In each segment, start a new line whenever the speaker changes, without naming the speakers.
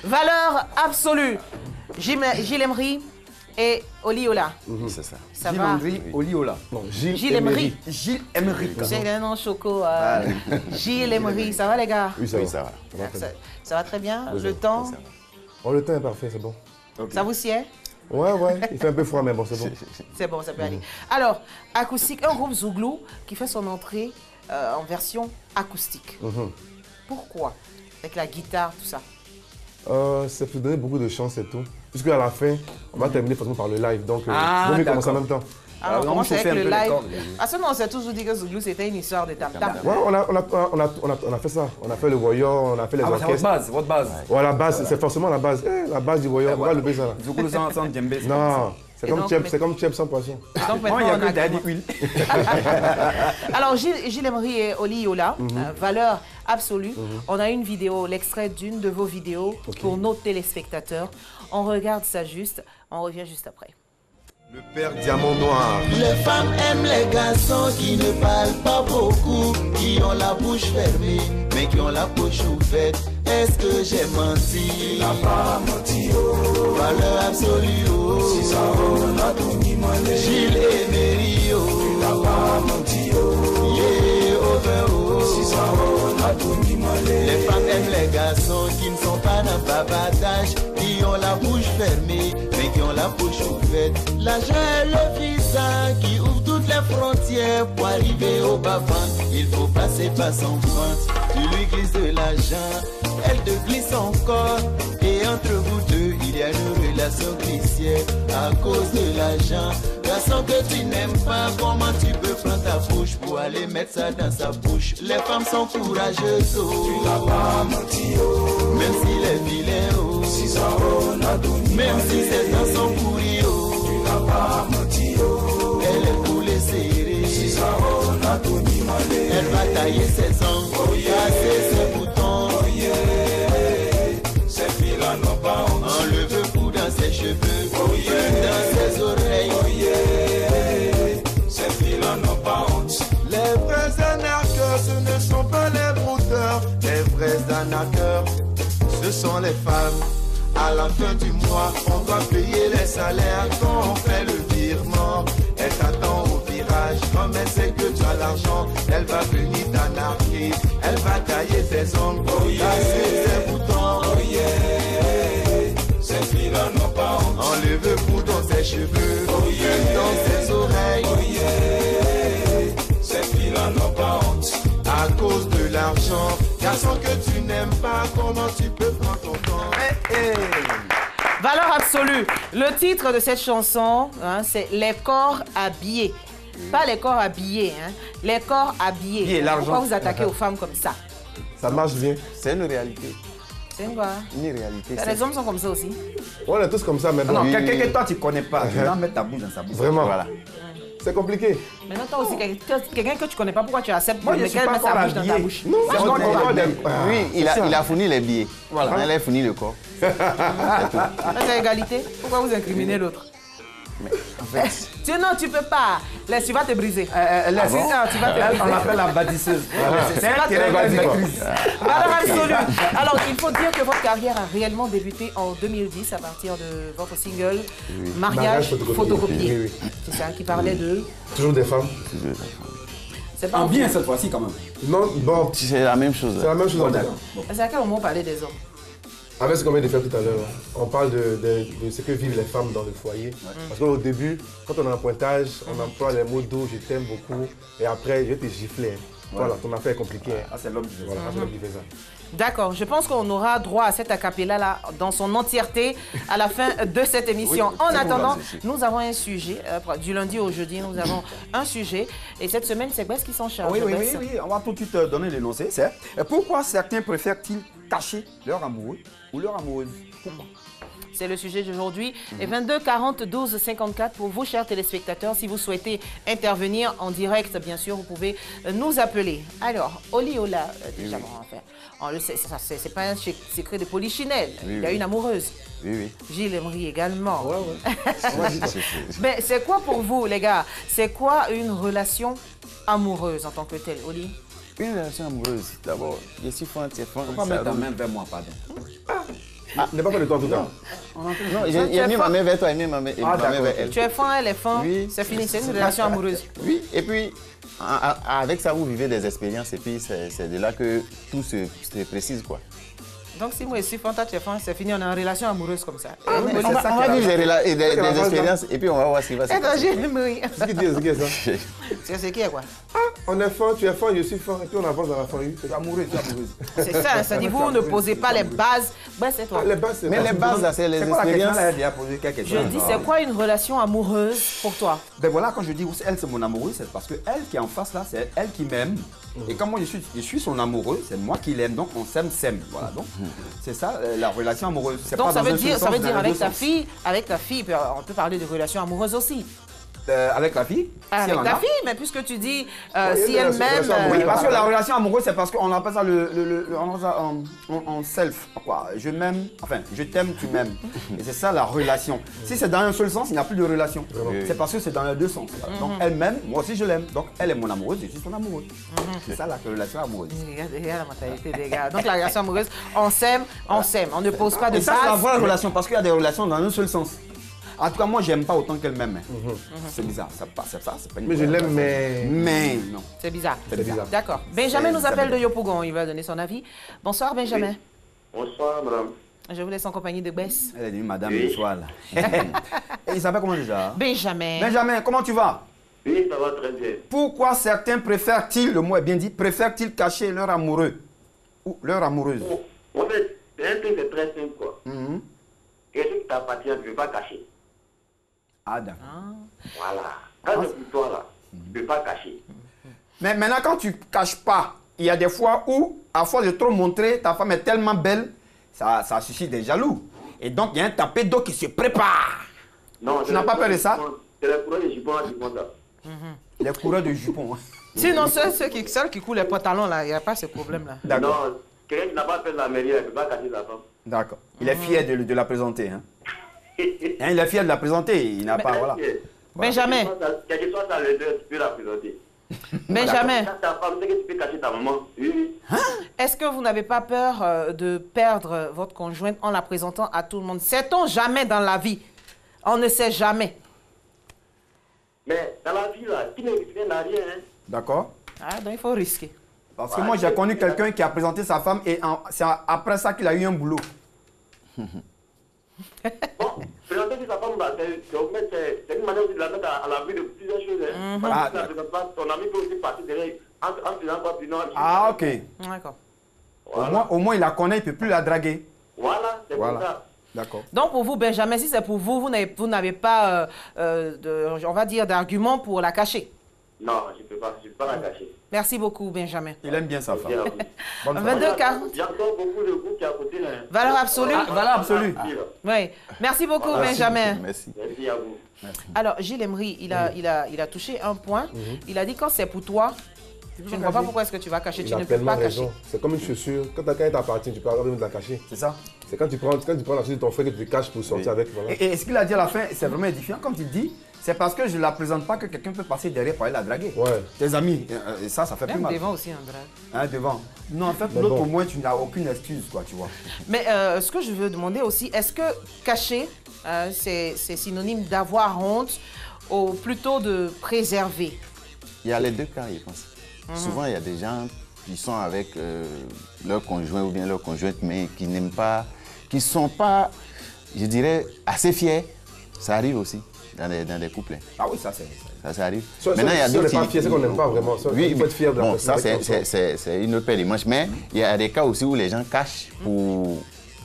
Valeur absolue. Gilles Emery et Oli Ola.
C'est ça.
Ça
Gilles
va.
Emery, Oli Ola.
Non,
Gilles Emery.
Gilles Emery.
C'est un nom choco. Gilles Emery. Ça va les gars?
Oui, ça
Oui,
va.
ça va.
Ça va très bien.
Ça va très bien.
Oui,
Le
ça
temps,
Oh, le temps est parfait, c'est bon.
ça vous sied?
Ouais, il fait un peu froid, mais bon, c'est bon.
C'est bon, ça peut aller. Alors, acoustique, un groupe Zouglou qui fait son entrée en version acoustique. Pourquoi? Avec la guitare, tout ça.
C'est pour donner beaucoup de chance et tout. Puisque à la fin, on va terminer forcément par le live. Donc,
Ah,
vaut mieux commencer en
d'accord.
même temps.
Alors, on commence
on
avec
fait un
le
peu les
live.
cordes.
À ce moment, on s'est toujours dit que Zouglou, c'était une histoire de tam-tam.
Ouais, on a fait ça. On a fait le Warrior, on a fait les
Ah, c'est votre
orchestres.
base, votre base.
Ouais, la base, c'est forcément la base. La base du Warrior, on va lever ça là.
Zouglou sans djembé.
Non, c'est
Et
comme
donc,
Cheb,
mais-
c'est comme Cheb sans poisson.
Donc
Non, il
maintenant,
n'y a
on
que
a
Daddy Huile.
Alors, Gilles Emery et Oli Yola, valeur absolue. On a une vidéo, l'extrait d'une de vos vidéos pour nos téléspectateurs. On regarde ça juste, on revient juste après.
Le père Diamant Noir.
Les femmes aiment les garçons qui ne parlent pas beaucoup, qui ont la bouche fermée, mais qui ont la poche ouverte. Est-ce que j'ai menti? Tu n'as pas menti, oh. Valeur absolue, oh. Si ça on a tout mis monnaie. Gilles Emery, oh. Tu n'as pas menti, oh. Yeah, over, oh. Si ça on a tout mis monnaie. Les femmes aiment les garçons qui ne sont pas dans bavardage, qui ont la bouche fermée, mais qui ont la bouche ouverte. L'argent est le visa qui ouvre toutes les frontières pour arriver au bas-ventre. Il faut passer par son ventre. Tu lui glisses de l'argent, elle te glisse encore. Et entre vous deux, il y a une relation glissière à cause de l'argent. Garçon que tu n'aimes pas, comment tu peux prendre ta bouche pour aller mettre ça dans sa bouche? Les femmes sont courageuses, oh. Tu n'as pas menti, oh. Même si les vilains, oh. Si ça on a donné. Même si ses dents sont pourries, oh. Tu n'as pas menti, oh. Elle est coulée serrée. Si ça on a donné. Elle va tailler ses ongles, oh yeah. Casser ses boutons, oh yeah. Ces filles-là n'ont pas honte. Enlève le bout dans ses cheveux, oh yeah. Dans ses oreilles, oh yeah. Ces filles-là n'ont pas honte. Les vrais arnaqueurs, ce ne sont pas les brouteurs. Les vrais arnaqueurs, ce sont les femmes. À la fin du mois, on va payer les salaires quand on fait le virement. Elle t'attend au virage, comme elle sait que tu as l'argent, elle va venir t'anarquer. Elle va tailler tes ongles, oh yeah. Casser ses boutons, oh yeah. Ces filles-là n'ont pas honte. Enlève le bout dans ses cheveux, oh yeah. Dans ses oreilles, oh yeah. Ces filles-là n'ont pas honte. À cause de l'argent, garçon que tu n'aimes pas, comment tu peux prendre ton temps?
Valeur absolue. Le titre de cette chanson, hein, c'est Les corps habillés. Pas les corps habillés, hein. Les corps habillés.
Et l'argent.
Pourquoi vous attaquez aux femmes comme ça?
Ça marche bien.
C'est une réalité.
C'est quoi?
Une réalité.
Les hommes sont comme ça aussi.
On est tous comme ça, mais bon.
Non, quelqu'un que toi tu connais pas, tu vas mettre ta bouche dans sa bouche.
Vraiment.
Voilà.
C'est compliqué.
Maintenant, toi aussi, quelqu'un que tu connais pas, pourquoi tu acceptes
Moi, je
qu'elle
suis pas
mette sa
encore
bouche dans ta
habillé.
bouche?
Non,
C'est
je
autre
comprends
chose.
pas.
Oui, il a fourni les billets.
Voilà.
Maintenant, il a fourni le corps.
Ça, c'est égalité. Pourquoi vous incriminez l'autre? Non, tu peux pas. Laisse, tu vas te briser.
Laisse,
tu vas te briser.
on l'appelle la bâtisseuse. C'est elle qui est la maîtrise.
Valeur absolue. Alors, il faut dire que votre carrière a réellement débuté en 2010 à partir de votre single Mariage photocopié.
Oui, oui.
C'est ça qui parlait de...
Toujours des femmes.
C'est pas
En bien cette fois-ci quand même.
Non, bon,
C'est la même chose.
c'est la même chose. en fait.
C'est à quel moment on parlait des hommes?
Avec ce qu'on vient de faire tout à l'heure, on parle de ce que vivent les femmes dans le foyer. Parce qu'au début, quand on a un pointage, on emploie les mots doux, je t'aime beaucoup, et après, je vais te gifler. Hein. Voilà, ton affaire est compliquée. Hein.
Ah, c'est l'homme qui fait ça.
Voilà, c'est l'homme qui fait ça.
D'accord, je pense qu'on aura droit à cette acapella là dans son entièreté à la fin de cette émission. En attendant, nous avons un sujet, du lundi au jeudi, nous avons un sujet. Et cette semaine, c'est Bess qui s'en charge.
Oui,
Bess.
on va tout de suite donner l'énoncé. C'est pourquoi certains préfèrent-ils cacher leur amoureux ou leur amoureuse? Pourquoi?
C'est le sujet d'aujourd'hui. Et 22 40 12 54 pour vous, chers téléspectateurs. Si vous souhaitez intervenir en direct, bien sûr, vous pouvez nous appeler. Alors, Oli Ola, déjà, bon, enfin, on le sait, c'est pas un secret de Polichinelle. Il a une amoureuse.
Oui.
Gilles Emery également.
Ouais.
Mais c'est quoi pour vous, les gars? C'est quoi une relation amoureuse en tant que telle, Oli?
Une relation amoureuse, d'abord, je suis franc, c'est franc.
Pourquoi mettre ta main vers moi, pardon?
N'est pas fait de toi en tout cas.
Non, j'ai mis ma main vers toi, j'ai mis ma main vers elle.
Tu es fan, elle est fan,
Oui.
c'est fini, c'est une relation amoureuse.
Oui, et puis avec ça, vous vivez des expériences et puis c'est de là que tout se précise, quoi.
Donc si moi je suis fan, toi tu es fan, c'est fini, on est en relation amoureuse comme ça.
On va vivre des expériences et puis on va voir ce qui va se
Attends,
passer.
j'aimerais.
C'est qui est ça?
C'est qui, quoi?
On est fan, tu es fan, je suis fan, et puis on avance dans la famille.
Tu es amoureux, tu es amoureuse.
C'est ça, ça dit vous ne posez pas les bases. Ben c'est toi.
Les bases, c'est
Mais les bases, là, c'est les
C'est quoi la question?
expériences.
Elle a déjà posé quelques questions.
Je dis, c'est quoi une relation amoureuse pour toi?
Ben voilà, quand je dis elle c'est mon amoureuse, c'est parce que elle qui est en face là, c'est elle qui m'aime. Et comme moi je suis son amoureux, c'est moi qui l'aime, donc on s'aime. Voilà, donc c'est ça la relation amoureuse. C'est
Donc
pas
ça
dans
veut
un seul
dire,
sens, dans les
avec
deux
ta
sens.
fille, on peut parler de relation amoureuse aussi.
Avec la fille si
Avec
elle en
ta
a.
fille, mais puisque tu dis
il
si
y a
elle
une
m'aime.
relation amoureuse.
Oui, parce que la relation amoureuse, c'est parce qu'on appelle ça on appelle ça en self. Quoi. Je m'aime, enfin, je t'aime, tu m'aimes. Et c'est ça la relation. Si c'est dans un seul sens, il n'y a plus de relation. C'est parce que c'est dans les deux sens. Donc elle m'aime, moi aussi je l'aime. Donc elle est mon amoureuse, je suis son amoureuse. C'est ça la relation amoureuse.
Regarde la mentalité des gars. Donc la relation amoureuse, on s'aime, on ne pose pas de
Et ça, c'est la
base.
vraie relation parce qu'il y a des relations dans un seul sens. En tout cas, moi, j'aime pas autant qu'elle m'aime. C'est bizarre, c'est pas une
Mais je
vraie
l'aime,
relation.
mais.
Mais non.
C'est bizarre.
C'est bizarre.
D'accord. Benjamin nous appelle de
Isabelle.
Yopougon, il va donner son avis. Bonsoir Benjamin.
Bonsoir, madame.
Je vous laisse en compagnie de Bess.
Elle est devenue madame
Oui.
le soir là. Et il s'appelle comment déjà?
Benjamin.
Benjamin, comment tu vas?
Oui, ça va très bien.
Pourquoi certains préfèrent-ils, le mot est bien dit, préfèrent-ils cacher leur amoureux ou leur amoureuse?
En fait, c'est un truc c'est très simple, quoi.
Mhm.
Quelque chose qui t'appartient, tu ne peux pas cacher.
Ah d'accord.
Voilà. Quand c'est pour toi, là, tu ne peux pas cacher.
Mais maintenant, quand tu caches pas, il y a des fois où, à force de trop montrer, ta femme est tellement belle, ça suscite des jaloux. Et donc, il y a un tapé d'eau qui se prépare.
Non,
Tu n'as pas peur de ça?
C'est le courant des jupons qui font ça.
Les coureurs de jupons. hein.
Sinon, ceux qui coulent les pantalons, là, il n'y a pas ce problème-là.
D'accord.
Non, quelqu'un qui n'a pas fait de la mairie, elle ne peut pas cacher sa femme.
D'accord. Il est fier de la présenter. Hein. Hein, il est fier de la présenter. Il n'a pas. Voilà.
Benjamin.
Quel que soit ça, le deux, tu peux la présenter.
Benjamin,
Quand ta femme sait que tu peux cacher ta maman, oui.
est-ce que vous n'avez pas peur de perdre votre conjointe en la présentant à tout le monde? Sait-on jamais dans la vie? On ne sait jamais.
Mais dans la vie, là, qui ne rien n'a rien, hein.
D'accord.
Ah, donc il faut risquer.
Parce que moi, j'ai connu quelqu'un qui a présenté sa femme et c'est après ça qu'il a eu un boulot.
Bon, présenter sa femme, là, c'est une manière de la mettre à l'abri de plusieurs choses. Hein.
Ah,
Parce que si tu la présentes pas, ton ami peut aussi partir derrière en faisant quoi, puis non.
Ah, ok.
D'accord.
Voilà,
Au moins, il la connaît, il ne peut plus la draguer.
voilà c'est
Voilà.
comme ça.
D'accord.
Donc pour vous, Benjamin, si c'est pour vous, vous n'avez pas, on va dire, d'argument pour la cacher.
Non, je ne peux pas la cacher.
Merci beaucoup, Benjamin.
Il aime bien sa femme.
Bien, oui.
Bonne femme.
22 40.
Il y a encore beaucoup de groupes qui est à côté. Là.
Valeur absolue.
Ah, valeur absolue.
Oui. Merci beaucoup,
Merci.
Benjamin.
Merci.
Merci à vous.
Alors, Gilles Emery, il a touché un point. Il a dit quand c'est pour toi, je ne vois pas pourquoi est-ce que tu vas cacher.
Il
Tu
a
ne peux pas
pleinement
cacher.
raison. C'est comme une chaussure. Quand elle t'appartient, tu peux avoir envie de la cacher.
C'est ça.
C'est quand tu prends la chaussure de ton frère que tu te caches pour sortir avec. Voilà.
Et ce qu'il a dit à la fin, c'est vraiment édifiant. Comme tu dis, c'est parce que je ne la présente pas que quelqu'un peut passer derrière pour aller la draguer.
Ouais.
Tes amis, et ça fait plus
Même
mal.
devant aussi, un drague.
Hein, devant. Non, en fait,
Mais
l'autre
bon.
au moins, tu n'as aucune excuse, quoi, tu vois.
Mais ce que je veux demander aussi, est-ce que cacher, c'est synonyme d'avoir honte ou plutôt de préserver?
Il y a les deux cas, je pense. Souvent, il y a des gens qui sont avec leur conjoint ou bien leur conjointe, mais qui n'aiment pas, qui ne sont pas, je dirais, assez fiers. Ça arrive aussi dans des couples.
Ah oui, ça c'est.
Ça arrive.
Si on n'est pas fier, c'est qu'on n'aime pas vraiment.
Oui,
il faut être fier de la
bon,
personne
ça
avec qui on sort.
c'est une autre paire de manches. Mais il y a des cas aussi où les gens cachent pour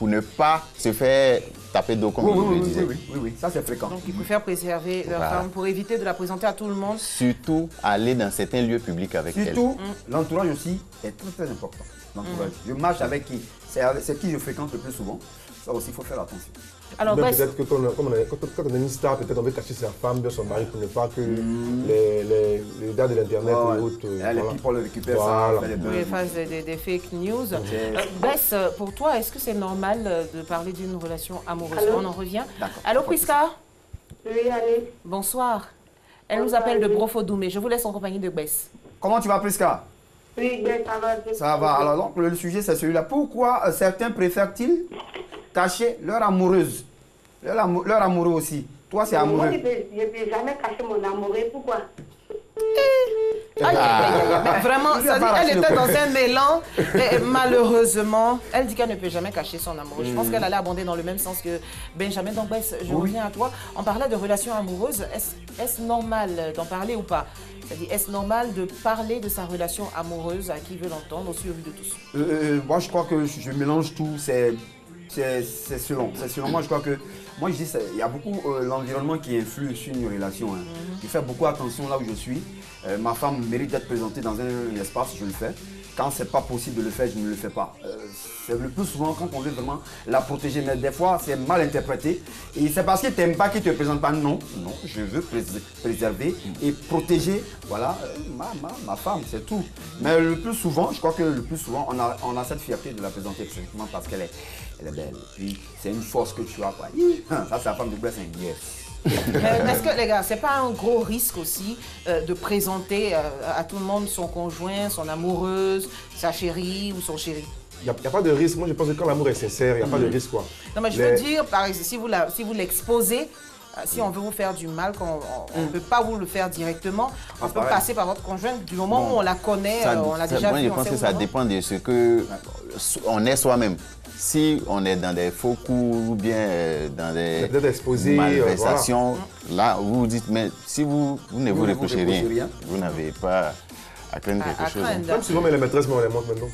ne pas se faire taper d'eau, comme vous le disiez.
Oui, ça c'est fréquent.
Donc, ils préfèrent préserver leur
Voilà.
femme pour éviter de la présenter à tout le monde.
Surtout aller dans certains lieux publics avec elle.
Surtout, l'entourage aussi est très important. L'entourage. Je marche avec qui? C'est qui je fréquente le plus souvent. Ça aussi, il faut faire attention.
Alors,
Même
Bess,
peut-être que quand on est une star, peut-être on veut cacher sa femme, bien son mari, pour ne pas que les gars de l'internet
Ouais.
ou autres.
Les
voilà.
people le récupèrent
Voilà.
ça, fait des
oui,
buzz.
face des fake news.
C'est-
Bess, pour toi, est-ce que c'est normal de parler d'une relation amoureuse?
Allô?
On en revient.
D'accord.
Allô, Priska?
Oui, allez.
Bonsoir. Elle nous
Bonsoir,
appelle de
oui.
Brofodoumé. Je vous laisse en compagnie de Bess.
Comment tu vas, Priska?
Oui, bien, ça va.
Ça va. Alors, donc, le sujet, c'est celui-là. Pourquoi certains préfèrent-ils cacher leur amoureuse. Leur amoureux aussi. Toi, c'est amoureux.
Moi, je ne peux jamais cacher mon amoureux. Pourquoi?
Vraiment, ça dit, elle était dans un élan et malheureusement, elle dit qu'elle ne peut jamais cacher son amour. Je pense qu'elle allait abonder dans le même sens que Benjamin. Donc, je reviens à toi. On parlait de relations amoureuses. Est-ce normal d'en parler ou pas? C'est-à-dire, est-ce normal de parler de sa relation amoureuse à qui veut l'entendre, au suivi de tous?
Moi, je crois que je mélange tout. C'est selon. C'est selon moi, je crois que... Moi, je dis, il y a beaucoup l'environnement qui influe sur une relation. Je fais beaucoup attention là où je suis. Ma femme mérite d'être présentée dans un espace, je le fais. Quand c'est pas possible de le faire, je ne le fais pas. C'est le plus souvent quand on veut vraiment la protéger. Mais des fois, c'est mal interprété. Et c'est parce qu'il t'aime pas qu'il ne te présente pas. Non, non, je veux préserver et protéger voilà, ma femme, c'est tout. Mais le plus souvent, je crois que le plus souvent, on a cette fierté de la présenter exactement parce qu'elle est belle. Et puis, c'est une force que tu as. Quoi. Ça, c'est la femme de Bless and Yes.
Est-ce que, les gars, c'est pas un gros risque aussi de présenter à tout le monde son conjoint, son amoureuse, sa chérie ou son chéri?
Il n'y a pas de risque. Moi, je pense que quand l'amour est sincère, il n'y a pas de risque. Quoi.
Non, mais je veux dire, par exemple, si vous l'exposez, si on veut vous faire du mal, on ne peut pas vous le faire directement, on peut passer par votre conjointe du moment où on la connaît, on l'a déjà vu.
Moi, je pense que ça dépend de ce qu'on est soi-même. Si on est dans des faux coups ou bien dans des malversations, là, vous vous dites, mais si vous ne vous reprochez rien, vous n'avez pas à craindre quelque chose.
Même souvent, les maîtresses me les montrent maintenant.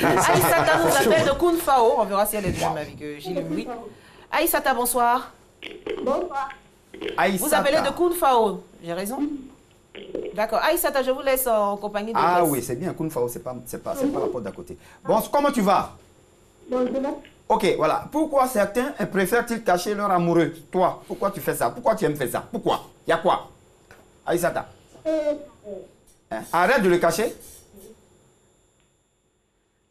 Aïssata nous appelle de Kounfao. On verra si elle est de même avec Gilles Louis. Aïssata, bonsoir.
Bonsoir.
Vous appelez de Kounfao, j'ai raison? D'accord. Aïssata, je vous laisse en compagnie de...
Ah oui, c'est bien. Kounfao, c'est pas la porte d'à côté. Bon, comment tu vas?
Bonjour.
Ok, voilà. Pourquoi certains préfèrent-ils cacher leur amoureux? Toi, pourquoi tu fais ça? Pourquoi tu aimes faire ça? Pourquoi? Il y a quoi? Aïssata. Arrête de le cacher.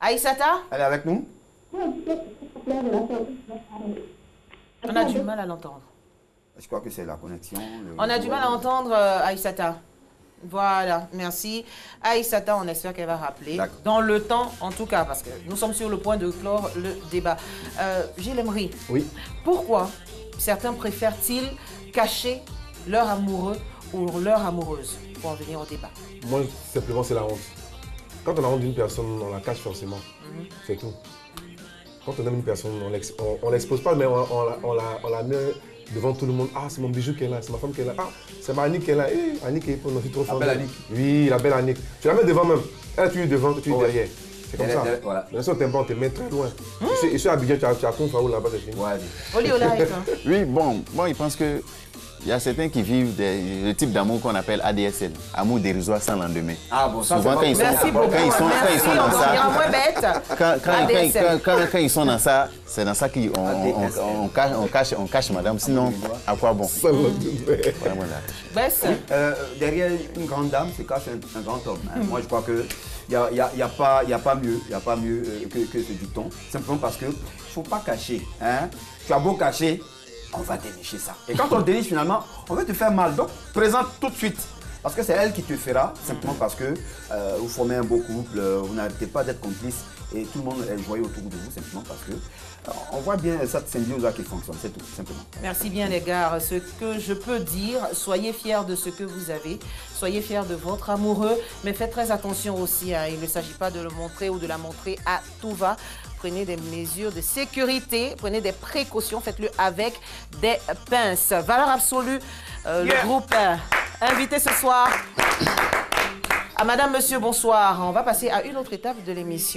Aïssata?
Elle est avec nous?
On a du mal à l'entendre.
Je crois que c'est la connexion.
On a du mal à entendre Aïssata. Voilà, merci. Aïssata, on espère qu'elle va rappeler. Dans le temps, en tout cas, parce que nous sommes sur le point de clore le débat. Gilles Emery,
oui.
Pourquoi certains préfèrent-ils cacher leur amoureux ou leur amoureuse pour en venir au débat?
Moi, simplement, c'est la honte. Quand on a honte d'une personne, on la cache forcément. C'est tout. Quand on aime une personne, on l'expose pas, mais on la met devant tout le monde. Ah, c'est mon bijou qu'elle a, c'est ma femme qu'elle a. Ah, c'est ma Annick qu'elle a. Annick est pour nous, trop forte.
La belle Annick.
Oui, la belle Annick. Tu la mets devant même. Elle, tu es devant, tu es derrière. C'est comme ça.
Voilà.
Bien sûr, on te met très loin. Et sur Abidjan, tu as Kounfao là-bas, c'est fini.
Oliola,
oui, bon, moi, je pense que il y a certains qui vivent le type d'amour qu'on appelle ADSL, amour dérisoire sans lendemain.
Ah bon, ça
souvent quand ils sont dans ça, c'est dans ça qu'on cache madame, sinon à quoi bon?
Derrière une grande dame se cache un grand homme. Moi je crois que il n'y a pas mieux que ce dicton, simplement parce que faut pas cacher. Tu as beau cacher, on va dénicher ça. Et quand on déniche finalement, on veut te faire mal. Donc, présente tout de suite. Parce que c'est elle qui te fera, simplement parce que vous formez un beau couple, vous n'arrêtez pas d'être complices et tout le monde est joyeux autour de vous, simplement parce que on voit bien cette symbiose-là qui fonctionne, c'est tout, simplement.
Merci bien les gars. Ce que je peux dire, soyez fiers de ce que vous avez, soyez fiers de votre amoureux, mais faites très attention aussi, il ne s'agit pas de le montrer ou de la montrer à tout va. Prenez des mesures de sécurité, prenez des précautions, faites-le avec des pinces. Valeur absolue, le groupe invité ce soir à Madame, Monsieur, bonsoir. On va passer à une autre étape de l'émission.